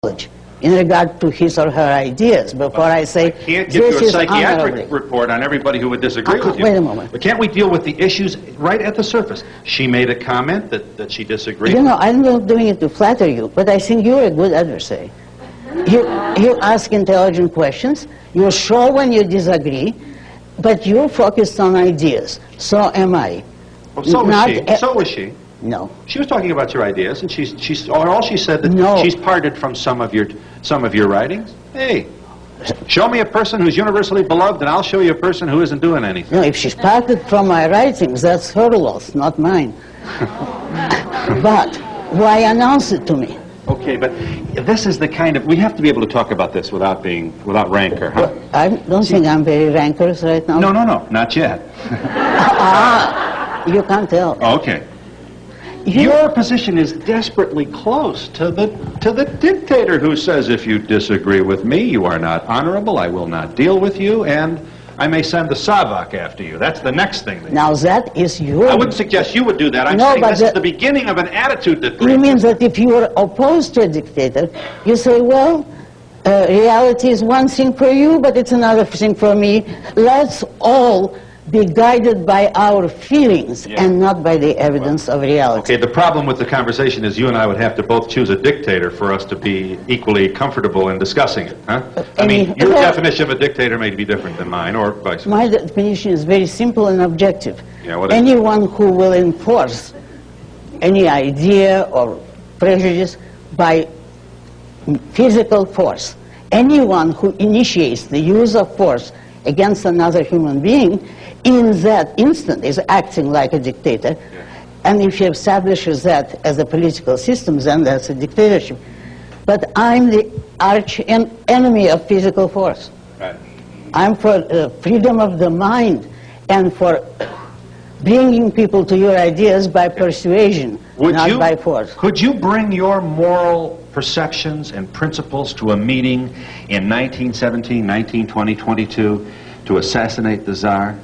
in regard to his or her ideas before I say I can't give you a psychiatric report on everybody who would disagree with you. Wait a moment. But can't we deal with the issues right at the surface? She made a comment that she disagreed. You know, I'm not doing it to flatter you, but I think you're a good adversary. You ask intelligent questions, you're sure when you disagree, but you're focused on ideas. So am I. Well, so was she. So was she. No. She was talking about your ideas, and all she said that she's parted from some of your writings. Hey, show me a person who's universally beloved, and I'll show you a person who isn't doing anything. No, if she's parted from my writings, that's her loss, not mine. But why announce it to me? Okay, but this is the kind of, we have to be able to talk about this without rancor, huh? Well, I don't think I'm very rancorous right now. No, not yet. You can't tell. Okay. Your position is desperately close to the dictator who says, if you disagree with me, you are not honorable, I will not deal with you, and I may send the Savak after you. That's the next thing. Now that is your... I wouldn't suggest you would do that. I'm saying this is the beginning of an attitude that... You mean that if you are opposed to a dictator, you say, well, reality is one thing for you, but it's another thing for me. Let's all be guided by our feelings and not by the evidence of reality. Okay, the problem with the conversation is you and I would have to both choose a dictator for us to be equally comfortable in discussing it, huh? I mean, your definition of a dictator may be different than mine, or vice versa. My definition is very simple and objective. Yeah, what is Anyone who will enforce any idea or prejudice by physical force, anyone who initiates the use of force against another human being, in that instant is acting like a dictator. And if he establishes that as a political system, then that's a dictatorship. But I'm the arch enemy of physical force. Right. I'm for freedom of the mind and for bringing people to your ideas by persuasion, not by force. Could you bring your moral perceptions and principles to a meeting in 1917, 1920, 22 to assassinate the Tsar?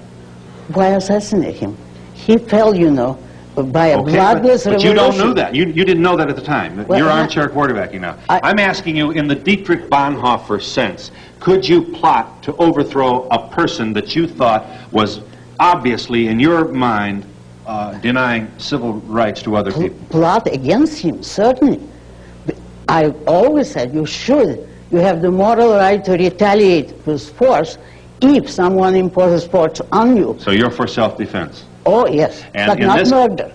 Why assassinate him? He fell, you know, by a bloodless revolution. But you don't know that. You didn't know that at the time. Well, you're armchair quarterbacking now. I'm asking you, in the Dietrich Bonhoeffer sense, could you plot to overthrow a person that you thought was obviously, in your mind, denying civil rights to other people? Plot against him, certainly. I always said you should. You have the moral right to retaliate with force if someone imposes force on you. So you're for self-defense? Oh, yes, but not murder.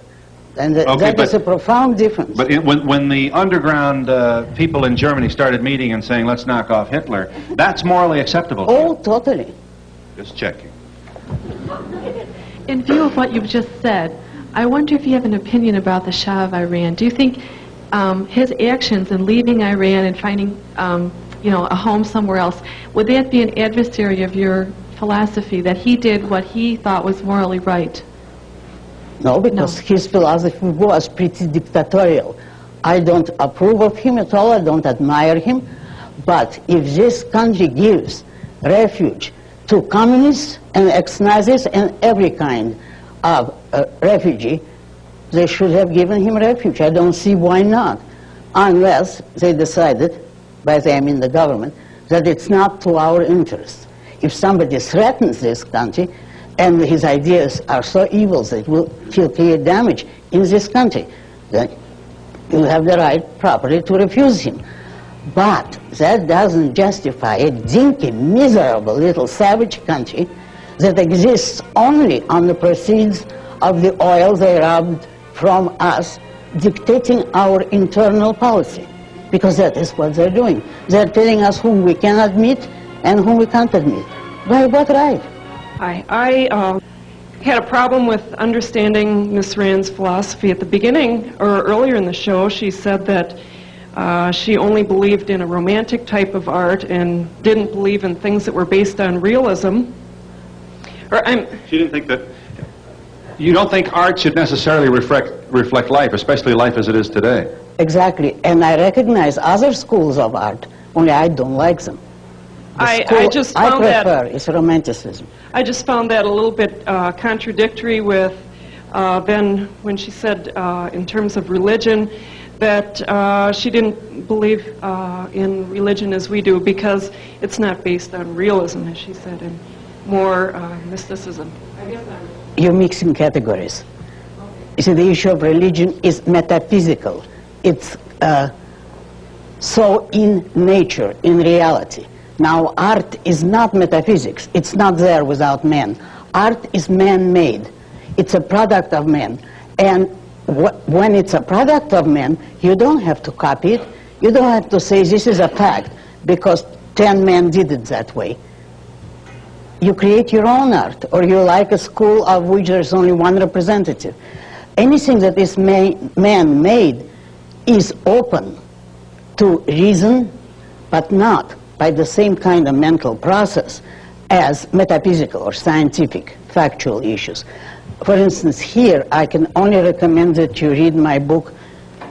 And that is a profound difference. But when the underground people in Germany started meeting and saying, let's knock off Hitler, that's morally acceptable? Oh, totally. Just checking. In view of what you've just said, I wonder if you have an opinion about the Shah of Iran. Do you think his actions in leaving Iran and finding a home somewhere else, would that be an adversary of your philosophy, that he did what he thought was morally right? No, because his philosophy was pretty dictatorial. I don't approve of him at all, I don't admire him, but if this country gives refuge to communists and ex-Nazis and every kind of refugee, they should have given him refuge. I don't see why not, unless they decided, by they I mean the government, that it's not to our interest. If somebody threatens this country and his ideas are so evil that it will create damage in this country, then you have the right properly to refuse him. But that doesn't justify a dinky, miserable little savage country that exists only on the proceeds of the oil they robbed from us, dictating our internal policy. Because that is what they're doing. They're telling us whom we can admit and whom we can't admit. By what right? I had a problem with understanding Ms. Rand's philosophy at the beginning, or earlier in the show. She said that she only believed in a romantic type of art and didn't believe in things that were based on realism. She didn't think that... You don't think art should necessarily reflect life, especially life as it is today? Exactly, and I recognize other schools of art, only I don't like them. I just found that... I prefer is romanticism. I just found that a little bit contradictory with then when she said in terms of religion that she didn't believe in religion as we do because it's not based on realism, as she said, and more mysticism. You're mixing categories. You see, the issue of religion is metaphysical. It's so in nature, in reality. Now, art is not metaphysics. It's not there without man. Art is man-made. It's a product of man. And when it's a product of man, you don't have to copy it. You don't have to say this is a fact because 10 men did it that way. You create your own art, or you're like a school of which there's only one representative. Anything that is man-made is open to reason, but not by the same kind of mental process as metaphysical or scientific, factual issues. For instance, here I can only recommend that you read my book,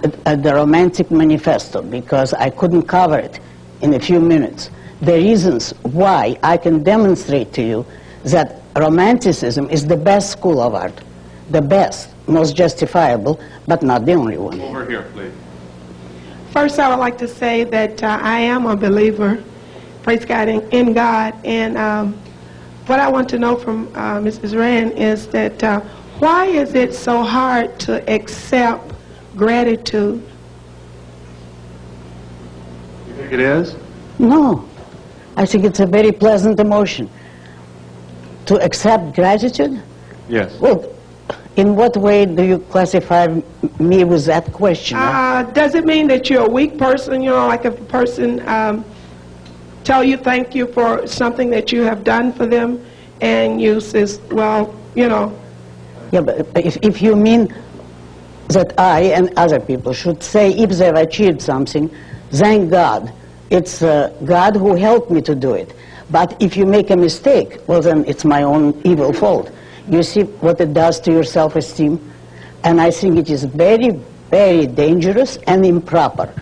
The Romantic Manifesto, because I couldn't cover it in a few minutes. The reasons why I can demonstrate to you that Romanticism is the best school of art, the best, most justifiable, but not the only one. Over here, please. First, I would like to say that I am a believer, praise God, in God. And what I want to know from Mrs. Rand is that why is it so hard to accept gratitude? You think it is? No. I think it's a very pleasant emotion. To accept gratitude? Yes. Well, in what way do you classify me with that question? Does it mean that you're a weak person? You know, like if a person tell you thank you for something that you have done for them, and you says, well, you know. Yeah, but if you mean that I and other people should say if they've achieved something, thank God. It's God who helped me to do it. But if you make a mistake, well, then it's my own evil fault. You see what it does to your self-esteem? And I think it is very, very dangerous and improper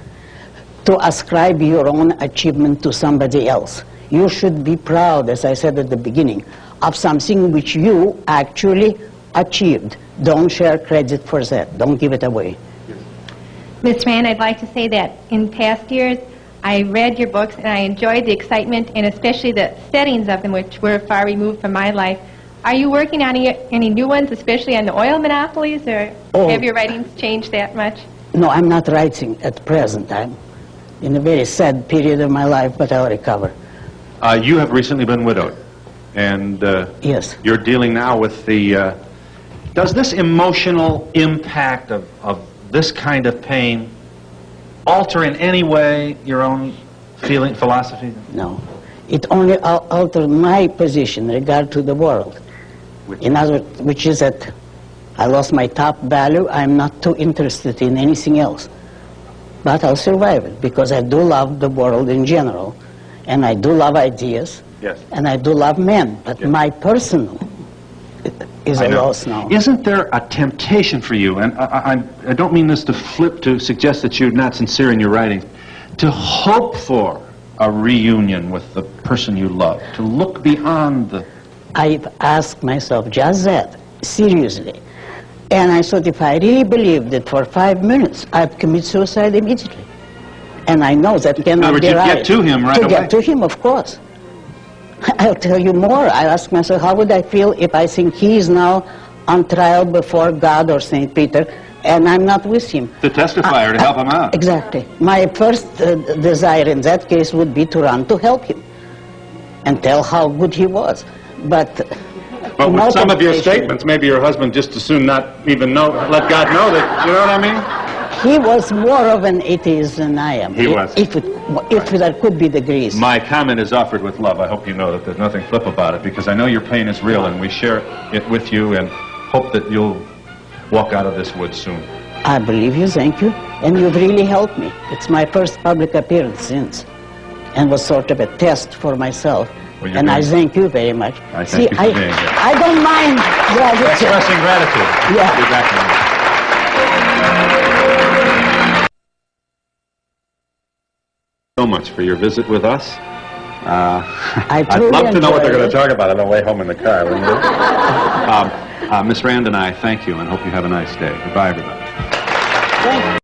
to ascribe your own achievement to somebody else. You should be proud, as I said at the beginning, of something which you actually achieved. Don't share credit for that. Don't give it away. Ms. Rand, I'd like to say that in past years, I read your books and I enjoyed the excitement and especially the settings of them, which were far removed from my life. Are you working on any new ones, especially on the oil monopolies, or have your writings changed that much? No, I'm not writing at present. I'm in a very sad period of my life, but I'll recover. You have recently been widowed, and yes, you're dealing now with the... does this emotional impact of this kind of pain alter in any way your own feeling, philosophy? No. It only altered my position in regard to the world. In other words, which is that I lost my top value. I'm not too interested in anything else. But I'll survive it because I do love the world in general. And I do love ideas. Yes. And I do love men. But yes, my personal is a loss now. Isn't there a temptation for you, and I don't mean this to flip to suggest that you're not sincere in your writing, to hope for a reunion with the person you love, to look beyond the... I've asked myself just that, seriously. And I thought if I really believed it for 5 minutes, I'd commit suicide immediately. And I know that cannot be right. You'd get to him right away. To get to him, of course. I'll tell you more. I ask myself, how would I feel if I think he is now on trial before God or St. Peter, and I'm not with him? To testify or to help him out. Exactly. My first desire in that case would be to run to help him and tell how good he was. But with some of your statements, maybe your husband just as soon not even know, let God know that, you know what I mean? He was more of an atheist than I am. He was. If there could be degrees. My comment is offered with love. I hope you know that there's nothing flip about it, because I know your pain is real, and we share it with you, and hope that you'll walk out of this wood soon. I believe you, thank you. And you've really helped me. It's my first public appearance since, and was sort of a test for myself. Well, and I thank you very much. I thank you for being here. I don't mind gratitude. Expressing gratitude. Yeah. Be back in a minute. So much for your visit with us. I'd love to know what they're going to talk about on the way home in the car. Wouldn't you? Miss Rand and I thank you and hope you have a nice day. Goodbye, everybody. Thank you.